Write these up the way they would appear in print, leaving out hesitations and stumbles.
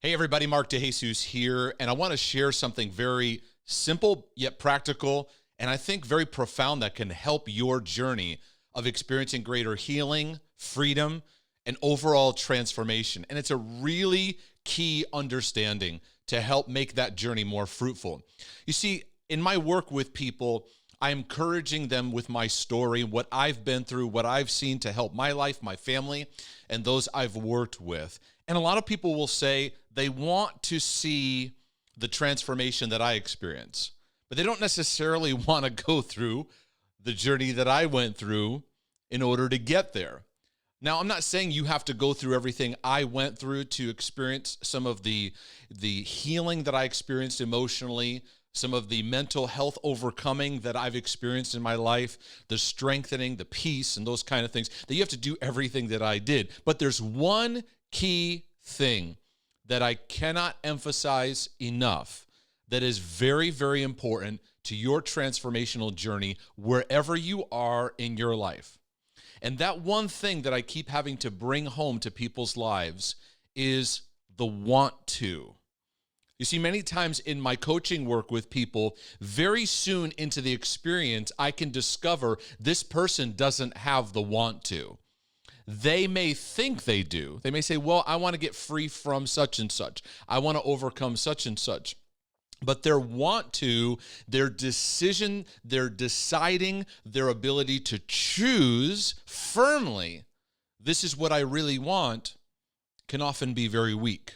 Hey everybody, Mark DeJesus here, and I want to share something very simple yet practical, and I think very profound that can help your journey of experiencing greater healing, freedom, and overall transformation. And it's a really key understanding to help make that journey more fruitful. You see, in my work with people, I'm encouraging them with my story, what I've been through, what I've seen to help my life, my family, and those I've worked with. And a lot of people will say they want to see the transformation that I experience, but they don't necessarily want to go through the journey that I went through in order to get there. Now, I'm not saying you have to go through everything I went through to experience some of the healing that I experienced emotionally, some of the mental health overcoming that I've experienced in my life, the strengthening, the peace, and those kind of things, that you have to do everything that I did. But there's one key thing that I cannot emphasize enough that is very, very important to your transformational journey wherever you are in your life. And that one thing that I keep having to bring home to people's lives is the want to. You see, many times in my coaching work with people, very soon into the experience, I can discover this person doesn't have the want to. They may think they do. They may say, well, I want to get free from such and such. I want to overcome such and such. But their want to, their decision, their deciding, their ability to choose firmly, this is what I really want, can often be very weak.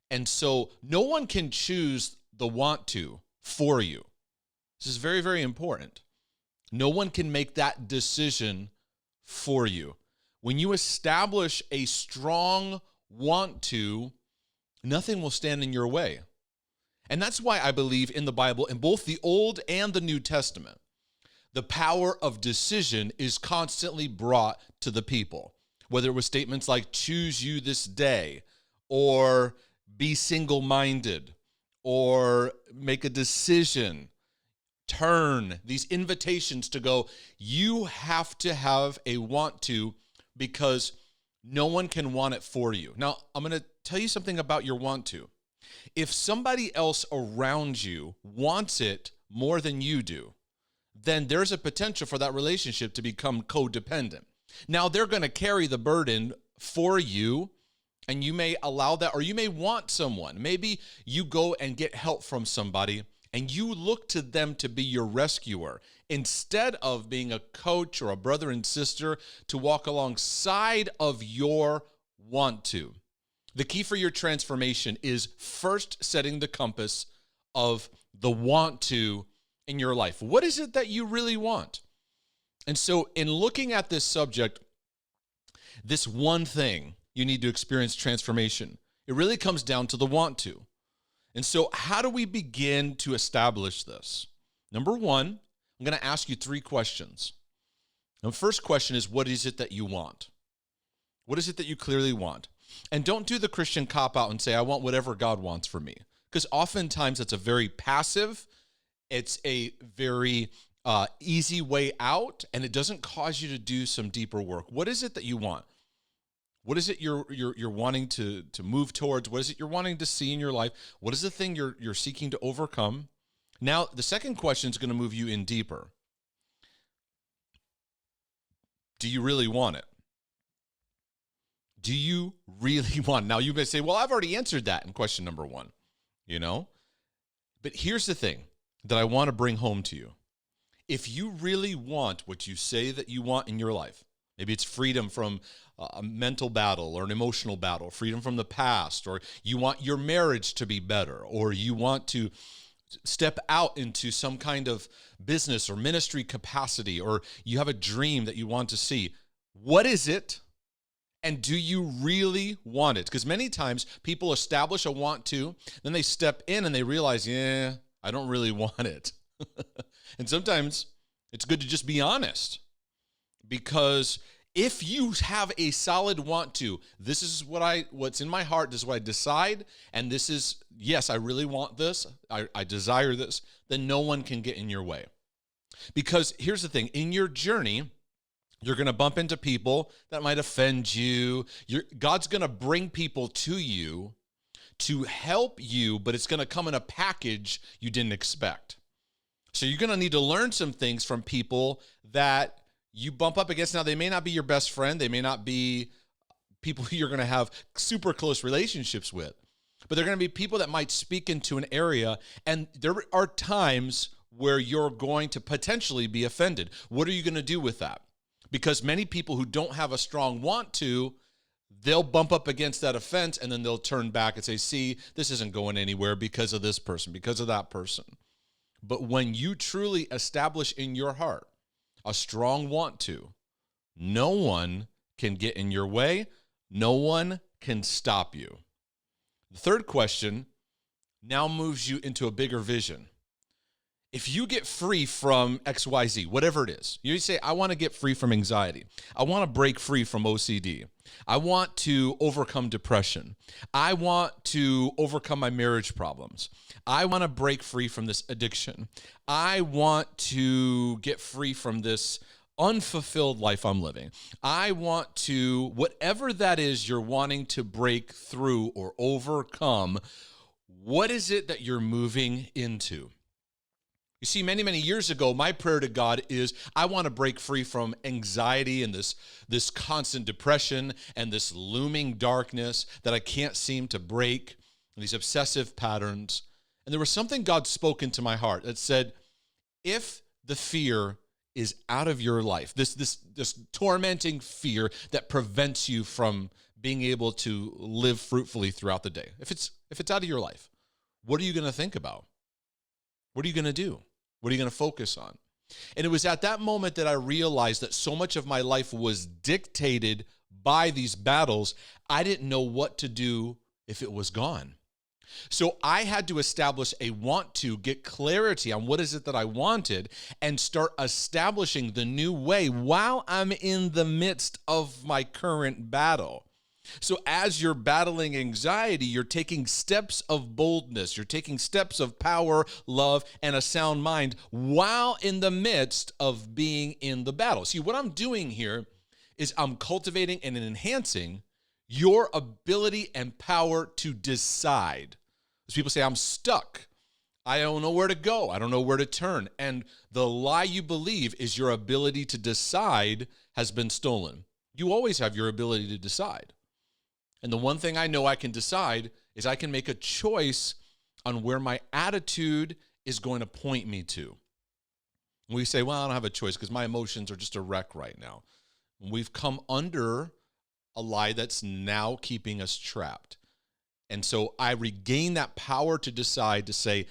And so no one can choose the want to for you. This is very, very important. No one can make that decision for you. When you establish a strong want to, nothing will stand in your way. And that's why I believe in the Bible, in both the Old and the New Testament, the power of decision is constantly brought to the people. Whether it was statements like, choose you this day, or be single-minded, or make a decision, turn, these invitations to go, you have to have a want to, because no one can want it for you. Now, I'm going to tell you something about your want to. If somebody else around you wants it more than you do, then there's a potential for that relationship to become codependent. Now, they're going to carry the burden for you, and you may allow that, or you may want someone. Maybe you go and get help from somebody, and you look to them to be your rescuer instead of being a coach or a brother and sister to walk alongside of your want to. The key for your transformation is first setting the compass of the want to in your life. What is it that you really want? And so in looking at this subject, this one thing you need to experience transformation, it really comes down to the want to. And so how do we begin to establish this? Number one, I'm going to ask you three questions. The first question is, what is it that you want? What is it that you clearly want? And don't do the Christian cop-out and say, I want whatever God wants for me. Because oftentimes it's a very passive, it's a very easy way out, and it doesn't cause you to do some deeper work. What is it that you want? What is it you're wanting to move towards? What is it you're wanting to see in your life? What is the thing you're seeking to overcome? Now, the second question is going to move you in deeper. Do you really want it? Do you really want it? Now, you may say, well, I've already answered that in question number one, But here's the thing that I want to bring home to you. If you really want what you say that you want in your life, maybe it's freedom from a mental battle or an emotional battle, freedom from the past, or you want your marriage to be better, or you want to step out into some kind of business or ministry capacity, or you have a dream that you want to see. What is it? And do you really want it? Because many times people establish a want to, then they step in and they realize, yeah, I don't really want it. And sometimes it's good to just be honest, because if you have a solid want to, this is what's in my heart, this is what I decide, and this is, yes, I really want this, I desire this, then no one can get in your way. Because here's the thing, in your journey, you're going to bump into people that might offend you. God's going to bring people to you to help you, but it's going to come in a package you didn't expect. So you're going to need to learn some things from people that you bump up against. Now, they may not be your best friend. They may not be people you're going to have super close relationships with, but they're going to be people that might speak into an area. And there are times where you're going to potentially be offended. What are you going to do with that? Because many people who don't have a strong want to, they'll bump up against that offense and then they'll turn back and say, see, this isn't going anywhere because of this person, because of that person. But when you truly establish in your heart a strong want to, no one can get in your way. No one can stop you. The third question now moves you into a bigger vision. If you get free from XYZ, whatever it is, you say, I want to get free from anxiety. I want to break free from OCD. I want to overcome depression. I want to overcome my marriage problems. I want to break free from this addiction. I want to get free from this unfulfilled life I'm living. I want to, whatever that is you're wanting to break through or overcome, what is it that you're moving into? You see, many, many years ago, my prayer to God is, I want to break free from anxiety and this constant depression and this looming darkness that I can't seem to break, and these obsessive patterns. And there was something God spoke into my heart that said, if the fear is out of your life, this tormenting fear that prevents you from being able to live fruitfully throughout the day, if it's out of your life, what are you going to think about? What are you going to do? What are you going to focus on? And it was at that moment that I realized that so much of my life was dictated by these battles, I didn't know what to do if it was gone. So I had to establish a want to, get clarity on what is it that I wanted, and start establishing the new way while I'm in the midst of my current battle. So as you're battling anxiety, you're taking steps of boldness, you're taking steps of power, love, and a sound mind while in the midst of being in the battle. See, what I'm doing here is I'm cultivating and enhancing your ability and power to decide. As people say, I'm stuck. I don't know where to go. I don't know where to turn. And the lie you believe is your ability to decide has been stolen. You always have your ability to decide. And the one thing I know I can decide is I can make a choice on where my attitude is going to point me to. We say, well, I don't have a choice because my emotions are just a wreck right now. We've come under a lie that's now keeping us trapped. And so I regain that power to decide to say,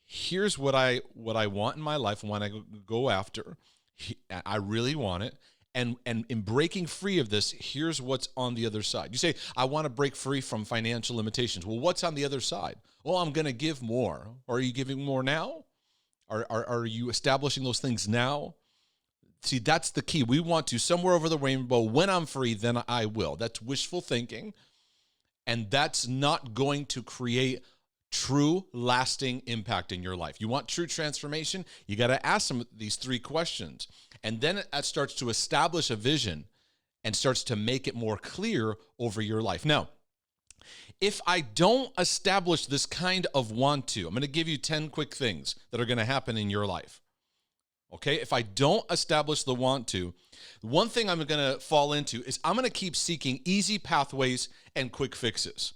here's what I want in my life and what I go after. I really want it. And in breaking free of this, here's what's on the other side. You say, I want to break free from financial limitations. Well, what's on the other side? Well, I'm going to give more. Are you giving more now? Are you establishing those things now? See, that's the key. We want to, somewhere over the rainbow, when I'm free, then I will. That's wishful thinking. And that's not going to create true, lasting impact in your life. You want true transformation? You got to ask these three questions. And then that starts to establish a vision and starts to make it more clear over your life. Now, if I don't establish this kind of want to, I'm going to give you 10 quick things that are going to happen in your life. Okay? If I don't establish the want to, one thing I'm going to fall into is I'm going to keep seeking easy pathways and quick fixes.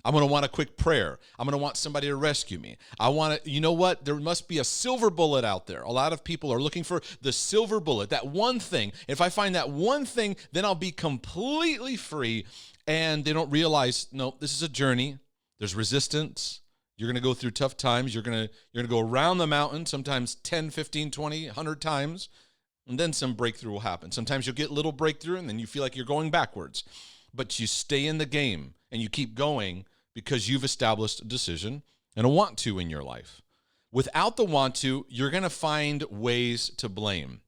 I'm going to want a quick prayer. I'm going to want somebody to rescue me. I want to, you know what? There must be a silver bullet out there. A lot of people are looking for the silver bullet, that one thing. If I find that one thing, then I'll be completely free. And they don't realize, no, this is a journey. There's resistance. You're going to go through tough times. You're going to go around the mountain, sometimes 10, 15, 20, 100 times. And then some breakthrough will happen. Sometimes you'll get little breakthrough and then you feel like you're going backwards. But you stay in the game and you keep going because you've established a decision and a want to in your life. Without the want to, you're going to find ways to blame.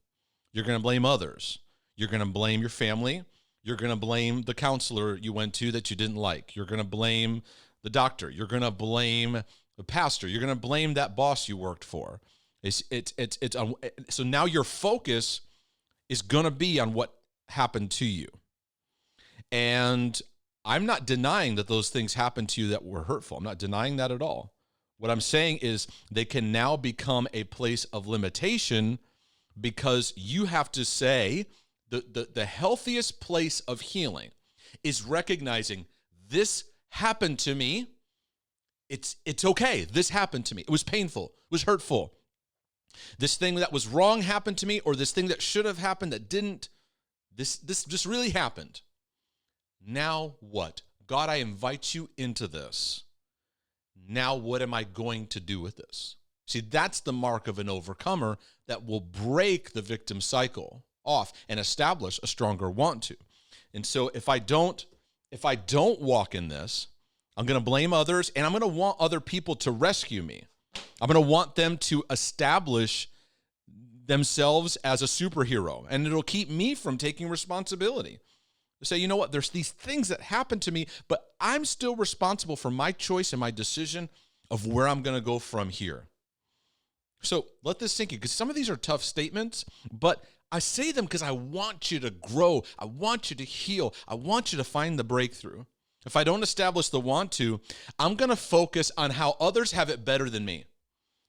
You're going to blame others. You're going to blame your family. You're going to blame the counselor you went to that you didn't like. You're going to blame the doctor. You're going to blame the pastor. You're going to blame that boss you worked for. So now your focus is going to be on what happened to you. And I'm not denying that those things happened to you that were hurtful. I'm not denying that at all. What I'm saying is they can now become a place of limitation because you have to say the healthiest place of healing is recognizing this happened to me. It's okay. This happened to me. It was painful. It was hurtful. This thing that was wrong happened to me, or this thing that should have happened that didn't. This just really happened. Now what? God, I invite you into this. Now what am I going to do with this? See, that's the mark of an overcomer that will break the victim cycle off and establish a stronger want to. And so if I don't walk in this, I'm going to blame others, and I'm going to want other people to rescue me. I'm going to want them to establish themselves as a superhero, and it'll keep me from taking responsibility. Say, you know what, there's these things that happen to me, but I'm still responsible for my choice and my decision of where I'm going to go from here. So let this sink in, because some of these are tough statements, but I say them because I want you to grow. I want you to heal. I want you to find the breakthrough. If I don't establish the want to, I'm going to focus on how others have it better than me.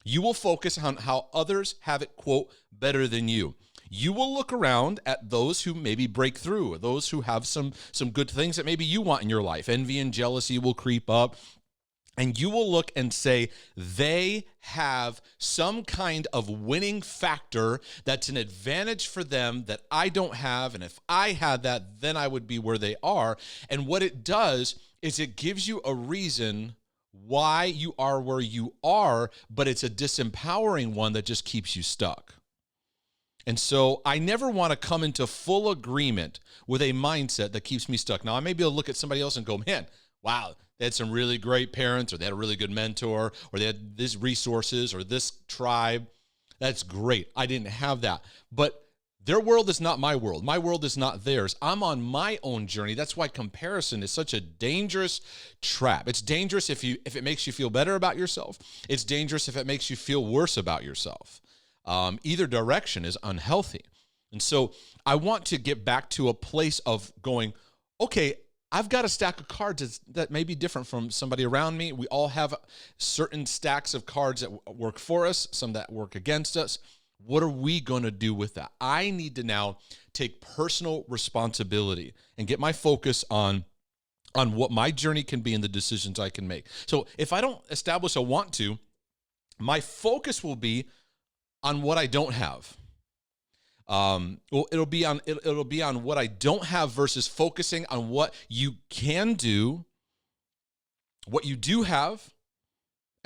You will focus on how others have it, quote, better than you. You will look around at those who maybe break through, those who have some good things that maybe you want in your life. Envy and jealousy will creep up. And you will look and say, they have some kind of winning factor that's an advantage for them that I don't have. And if I had that, then I would be where they are. And what it does is it gives you a reason why you are where you are, but it's a disempowering one that just keeps you stuck. And so I never want to come into full agreement with a mindset that keeps me stuck. Now, I may be able to look at somebody else and go, man, wow, they had some really great parents, or they had a really good mentor, or they had these resources, or this tribe. That's great. I didn't have that. But their world is not my world. My world is not theirs. I'm on my own journey. That's why comparison is such a dangerous trap. It's dangerous if it makes you feel better about yourself. It's dangerous if it makes you feel worse about yourself. Either direction is unhealthy. And so I want to get back to a place of going, okay, I've got a stack of cards that may be different from somebody around me. We all have certain stacks of cards that work for us, some that work against us. What are we going to do with that? I need to now take personal responsibility and get my focus on what my journey can be and the decisions I can make. So if I don't establish a want to, my focus will be on what I don't have. It'll be on what I don't have versus focusing on what you can do, what you do have,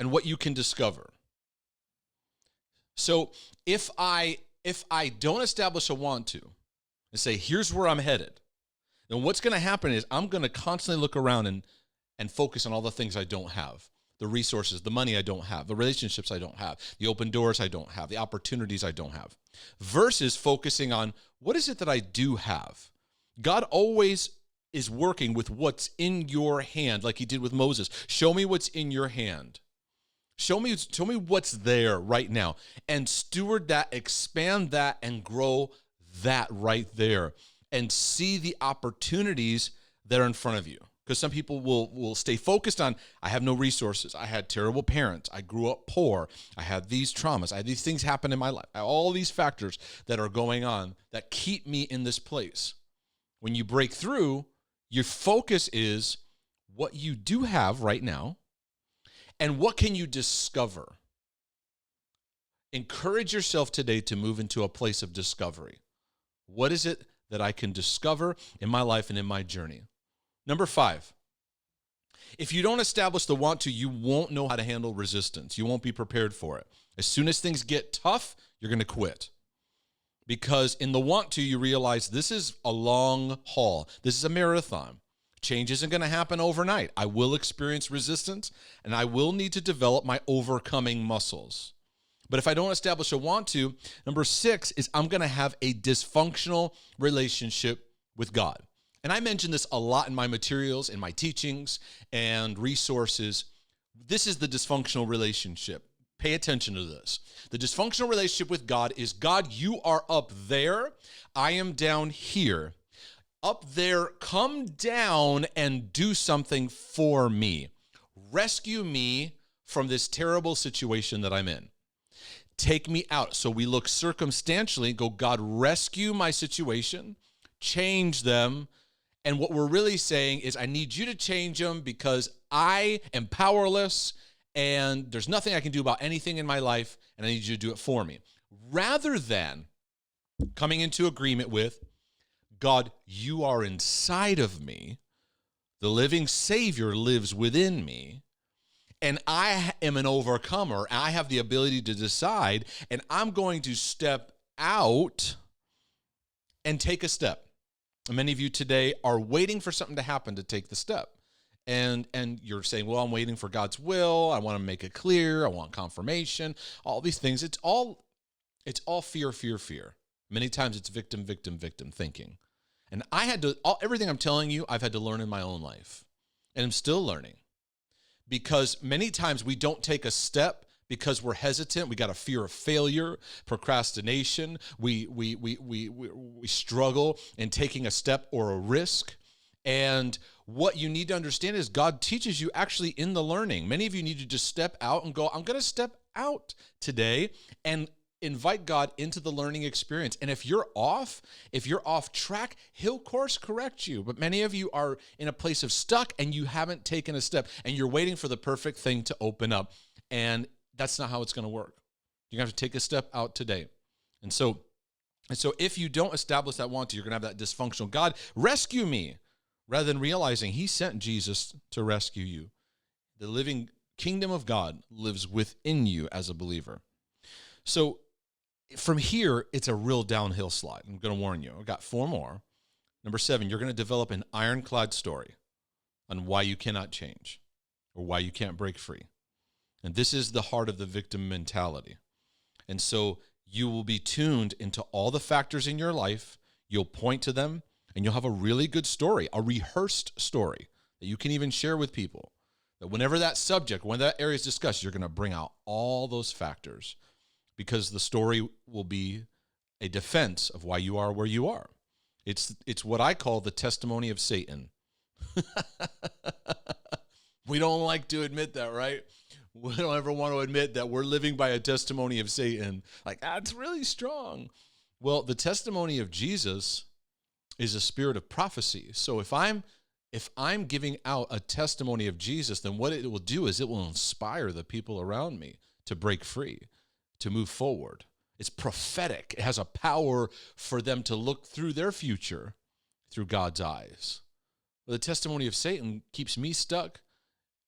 and what you can discover. So if I don't establish a want to and say, here's where I'm headed, then what's going to happen is I'm going to constantly look around and focus on all the things I don't have. The resources, the money I don't have, the relationships I don't have, the open doors I don't have, the opportunities I don't have, versus focusing on what is it that I do have. God always is working with what's in your hand, like he did with Moses. Show me what's in your hand. Show me what's there right now, and steward that, expand that, and grow that right there, and see the opportunities that are in front of you. Because some people will stay focused on, I have no resources. I had terrible parents. I grew up poor. I had these traumas. I had these things happen in my life. All these factors that are going on that keep me in this place. When you break through, your focus is what you do have right now and what can you discover. Encourage yourself today to move into a place of discovery. What is it that I can discover in my life and in my journey? Number 5, if you don't establish the want to, you won't know how to handle resistance. You won't be prepared for it. As soon as things get tough, you're going to quit. Because in the want to, you realize this is a long haul. This is a marathon. Change isn't going to happen overnight. I will experience resistance, and I will need to develop my overcoming muscles. But if I don't establish a want to, number 6 is I'm going to have a dysfunctional relationship with God. And I mention this a lot in my materials, in my teachings and resources. This is the dysfunctional relationship. Pay attention to this. The dysfunctional relationship with God is, God, you are up there. I am down here. up there, come down and do something for me. Rescue me from this terrible situation that I'm in. Take me out. So we look circumstantially, go, God, rescue my situation, change them. And what we're really saying is, I need you to change them because I am powerless and there's nothing I can do about anything in my life, and I need you to do it for me. Rather than coming into agreement with, God, you are inside of me. The living Savior lives within me. And I am an overcomer. I have the ability to decide, and I'm going to step out and take a step. And many of you today are waiting for something to happen to take the step. And you're saying, well, I'm waiting for God's will. I want to make it clear. I want confirmation. All these things. It's all fear, fear, fear. Many times it's victim, victim, victim thinking. And I had to, everything I'm telling you, I've had to learn in my own life. And I'm still learning. Because many times we don't take a step because we're hesitant. We got a fear of failure, procrastination. We struggle in taking a step or a risk. And what you need to understand is God teaches you actually in the learning. Many of you need to just step out and go, I'm going to step out today and invite God into the learning experience. And if you're off track, he'll course correct you. But many of you are in a place of stuck and you haven't taken a step and you're waiting for the perfect thing to open up. And that's not how it's going to work. You're going to have to take a step out today. And so if you don't establish that want to, you're going to have that dysfunctional, God, rescue me, rather than realizing he sent Jesus to rescue you. The living kingdom of God lives within you as a believer. So from here, it's a real downhill slide. I'm going to warn you. I've got 4 more. Number 7, you're going to develop an ironclad story on why you cannot change or why you can't break free. And this is the heart of the victim mentality. And so you will be tuned into all the factors in your life. You'll point to them, and you'll have a really good story, a rehearsed story that you can even share with people. That whenever that subject, when that area is discussed, you're going to bring out all those factors, because the story will be a defense of why you are where you are. It's what I call the testimony of Satan. We don't like to admit that, right? We don't ever want to admit that we're living by a testimony of Satan. Like, that's really strong. Well, the testimony of Jesus is a spirit of prophecy. So if I'm giving out a testimony of Jesus, then what it will do is it will inspire the people around me to break free, to move forward. It's prophetic. It has a power for them to look through their future through God's eyes. But the testimony of Satan keeps me stuck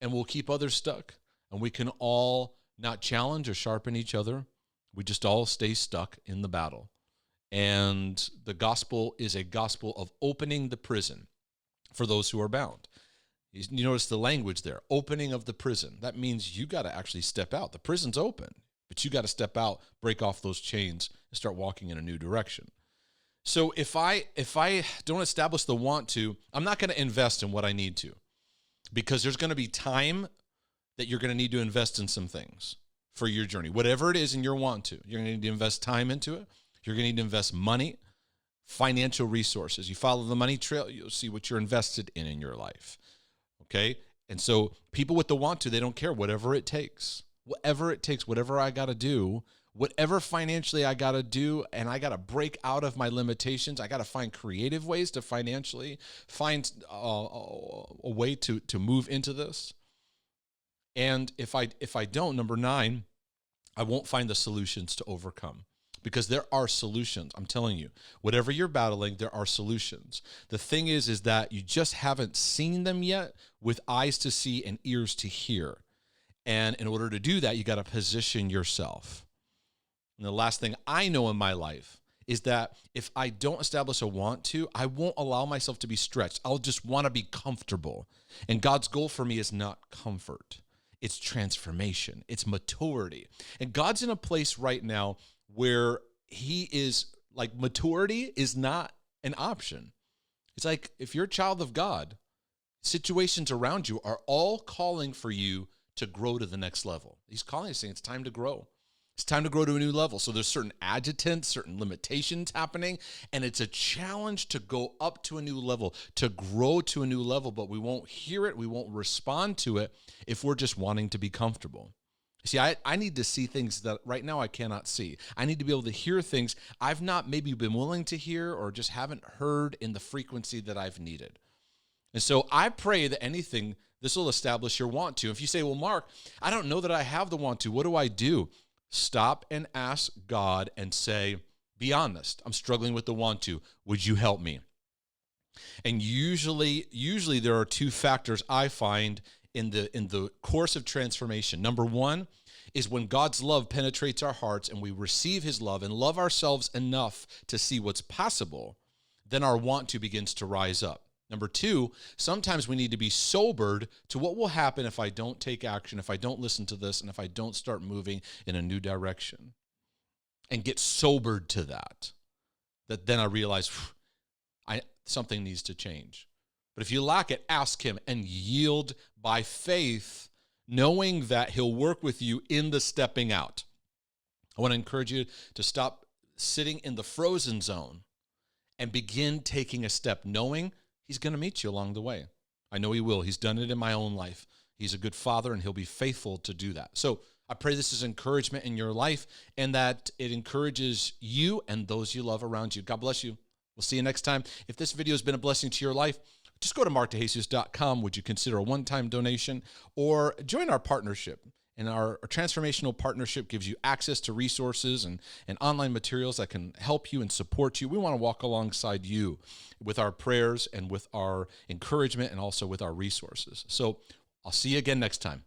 and will keep others stuck. And we can all not challenge or sharpen each other. We just all stay stuck in the battle. And the gospel is a gospel of opening the prison for those who are bound. You notice the language there, opening of the prison. That means you got to actually step out. The prison's open, but you got to step out, break off those chains, and start walking in a new direction. So if I don't establish the want to, I'm not going to invest in what I need to, because there's going to be time that you're going to need to invest in some things for your journey. Whatever it is in your want to, you're going to need to invest time into it. You're going to need to invest money, financial resources. You follow the money trail, you'll see what you're invested in your life. Okay? And so people with the want to, they don't care, whatever it takes, whatever I got to do, whatever financially I got to do, and I got to break out of my limitations. I got to find creative ways to financially find a way to move into this. And if I don't, number 9, I won't find the solutions to overcome, because there are solutions. I'm telling you, whatever you're battling, there are solutions. The thing is that you just haven't seen them yet with eyes to see and ears to hear. And in order to do that, you got to position yourself. And the last thing I know in my life is that if I don't establish a want to, I won't allow myself to be stretched. I'll just want to be comfortable. And God's goal for me is not comfort. It's transformation. It's maturity. And God's in a place right now where he is like, maturity is not an option. It's like, if you're a child of God, situations around you are all calling for you to grow to the next level. He's calling us, saying it's time to grow. It's time to grow to a new level. So there's certain adjutants, certain limitations happening, and it's a challenge to go up to a new level, to grow to a new level, but we won't hear it, we won't respond to it if we're just wanting to be comfortable. See, I need to see things that right now I cannot see. I need to be able to hear things I've not maybe been willing to hear or just haven't heard in the frequency that I've needed. And so I pray that anything, this will establish your want to. If you say, well, Mark, I don't know that I have the want to. What do I do? Stop and ask God and say, be honest. I'm struggling with the want to. Would you help me? And usually there are two factors I find in the course of transformation. Number one is when God's love penetrates our hearts and we receive his love and love ourselves enough to see what's possible, then our want to begins to rise up. Number two, sometimes we need to be sobered to what will happen if I don't take action, if I don't listen to this, and if I don't start moving in a new direction. And get sobered to that. That then I realize something needs to change. But if you lack it, ask him and yield by faith, knowing that he'll work with you in the stepping out. I want to encourage you to stop sitting in the frozen zone and begin taking a step, knowing he's going to meet you along the way. I know he will. He's done it in my own life. He's a good father, and he'll be faithful to do that. So I pray this is encouragement in your life and that it encourages you and those you love around you. God bless you. We'll see you next time. If this video has been a blessing to your life, just go to markdejesus.com. Would you consider a one-time donation or join our partnership? And our transformational partnership gives you access to resources and online materials that can help you and support you. We want to walk alongside you with our prayers and with our encouragement and also with our resources. So I'll see you again next time.